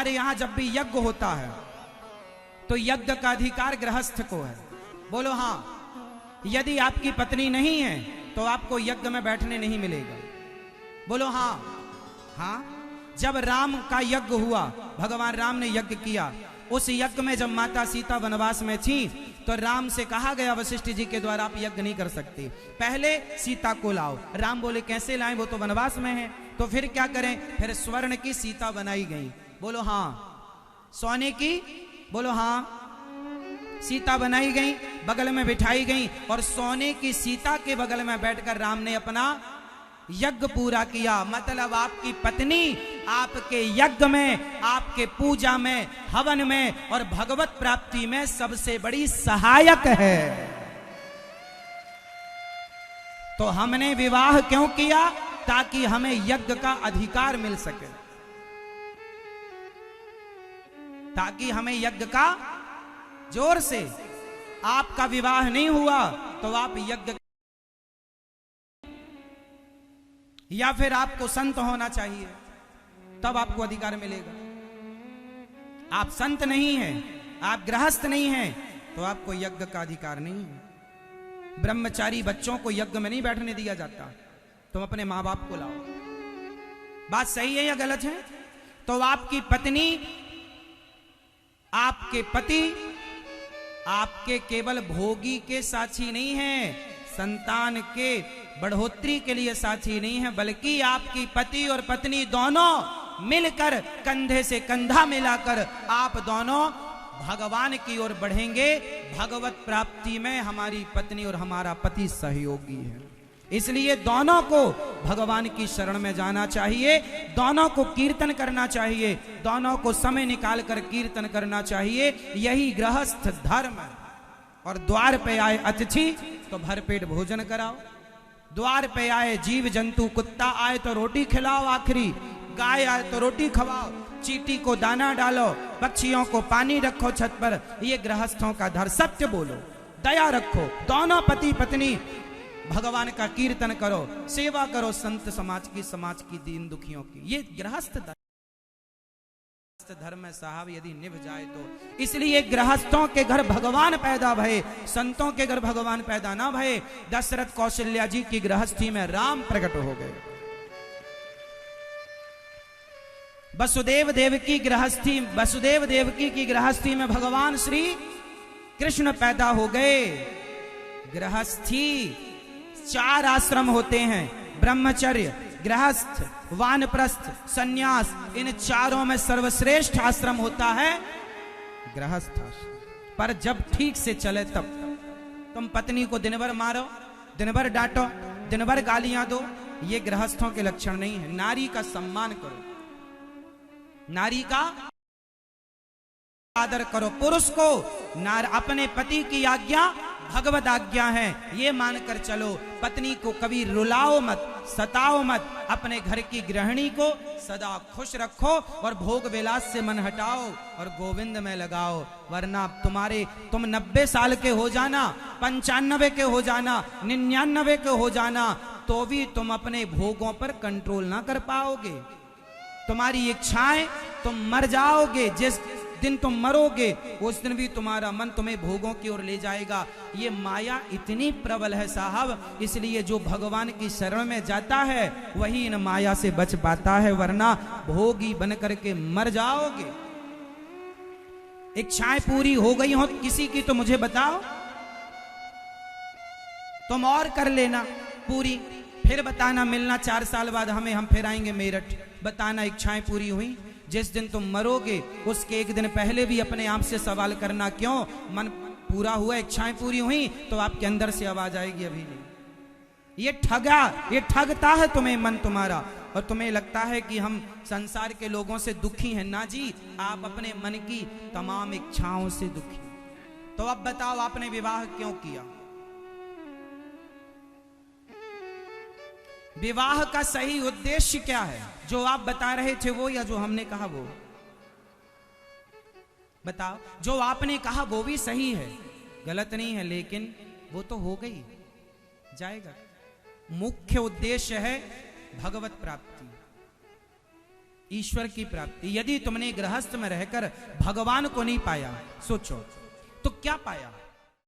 हमारे यहां जब भी यज्ञ होता है तो यज्ञ का अधिकार गृहस्थ को है। बोलो हाँ। यदि आपकी पत्नी नहीं है तो आपको यज्ञ में बैठने नहीं मिलेगा। बोलो हाँ। हाँ, जब राम का यज्ञ हुआ, भगवान राम ने यज्ञ किया, उस यज्ञ में जब माता सीता वनवास में थी तो राम से कहा गया वशिष्ठ जी के द्वारा आप यज्ञ नहीं कर सकते, पहले सीता को लाओ। राम बोले कैसे लाएं, वो तो वनवास में है। तो फिर क्या करें, फिर स्वर्ण की सीता बनाई गई। बोलो हाँ। सोने की, बोलो हाँ, सीता बनाई गई, बगल में बिठाई गई और सोने की सीता के बगल में बैठकर राम ने अपना यज्ञ पूरा किया। मतलब आपकी पत्नी आपके यज्ञ में, आपके पूजा में, हवन में और भगवत प्राप्ति में सबसे बड़ी सहायक है। तो हमने विवाह क्यों किया, ताकि हमें यज्ञ का अधिकार मिल सके, ताकि हमें यज्ञ का, जोर से, आपका विवाह नहीं हुआ तो आप यज्ञ, या फिर आपको संत होना चाहिए तब आपको अधिकार मिलेगा। आप संत नहीं हैं, आप गृहस्थ नहीं हैं तो आपको यज्ञ का अधिकार नहीं है। ब्रह्मचारी बच्चों को यज्ञ में नहीं बैठने दिया जाता। तुम अपने मां बाप को लाओ। बात सही है या गलत है? तो आपकी पत्नी, आपके पति आपके केवल भोगी के साथी नहीं है, संतान के बढ़ोतरी के लिए साथी नहीं है, बल्कि आपकी पति और पत्नी दोनों मिलकर कंधे से कंधा मिलाकर आप दोनों भगवान की ओर बढ़ेंगे। भगवत प्राप्ति में हमारी पत्नी और हमारा पति सहयोगी है। इसलिए दोनों को भगवान की शरण में जाना चाहिए, दोनों को कीर्तन करना चाहिए, दोनों को समय निकाल कर कीर्तन करना चाहिए। यही गृहस्थ धर्म है। और द्वार पे आए अतिथि तो भरपेट भोजन कराओ। द्वार पे आए जीव जंतु, कुत्ता आए तो रोटी खिलाओ, आखिरी गाय आए तो रोटी खवाओ, चींटी को दाना डालो, पक्षियों को पानी रखो छत पर। ये गृहस्थों का धर्म। सत्य बोलो, दया रखो, दोनों पति पत्नी भगवान का कीर्तन करो, सेवा करो संत समाज की, दीन दुखियों की। ये गृहस्थ धर्म में साहब यदि निभ जाए तो। इसलिए गृहस्थों के घर भगवान पैदा भये, संतों के घर भगवान पैदा ना भये। दशरथ कौशल्या जी की गृहस्थी में राम प्रकट हो गए। वसुदेव देवकी की गृहस्थी में भगवान श्री कृष्ण पैदा हो गए। गृहस्थी 4 आश्रम होते हैं, ब्रह्मचर्य, गृहस्थ, वानप्रस्थ, सन्यास। इन चारों में सर्वश्रेष्ठ आश्रम होता है गृहस्थ आश्रम। पर जब ठीक से चले तब। तुम पत्नी को दिन भर मारो, दिन भर डांटो, दिन भर गालियां दो, ये गृहस्थों के लक्षण नहीं है। नारी का सम्मान करो, नारी का आदर करो। पुरुष को अपने पति की आज्ञा भगवत आज्ञा है, ये मानकर चलो। पत्नी को कभी रुलाओ मत, सताओ मत। अपने घर की गृहिणी को सदा खुश रखो और भोग विलास से मन हटाओ और गोविंद में लगाओ। वरना तुम 90 साल के हो जाना, 95 के हो जाना, 99 के हो जाना, तो भी तुम अपने भोगों पर कंट्रोल ना कर पाओगे। तुम्हारी इच्छाएं, तुम मर जाओगे। जिस दिन तुम मरोगे उस दिन भी तुम्हारा मन तुम्हें भोगों की ओर ले जाएगा। ये माया इतनी प्रबल है साहब, इसलिए जो भगवान की शरण में जाता है वही इन माया से बच पाता है, वरना भोगी बन करके मर जाओगे। इच्छाएं पूरी हो गई हो किसी की तो मुझे बताओ, तुम और कर लेना पूरी, फिर बताना मिलना 4 साल बाद हमें, हम फिर आएंगे मेरठ, बताना इच्छाएं पूरी हुई। जिस दिन तुम मरोगे उसके 1 दिन पहले भी अपने आप से सवाल करना, क्यों मन पूरा हुआ, इच्छाएं पूरी हुई? तो आपके अंदर से आवाज आएगी अभी नहीं। ये ठगता है तुम्हें मन तुम्हारा, और तुम्हें लगता है कि हम संसार के लोगों से दुखी हैं। ना जी, आप अपने मन की तमाम इच्छाओं से दुखी। तो अब बताओ आपने विवाह क्यों किया? विवाह का सही उद्देश्य क्या है? जो आप बता रहे थे वो, या जो हमने कहा वो? बताओ। जो आपने कहा वो भी सही है, गलत नहीं है, लेकिन वो तो हो गई, जाएगा। मुख्य उद्देश्य है भगवत प्राप्ति। ईश्वर की प्राप्ति। यदि तुमने गृहस्थ में रहकर भगवान को नहीं पाया, सोचो तो क्या पाया?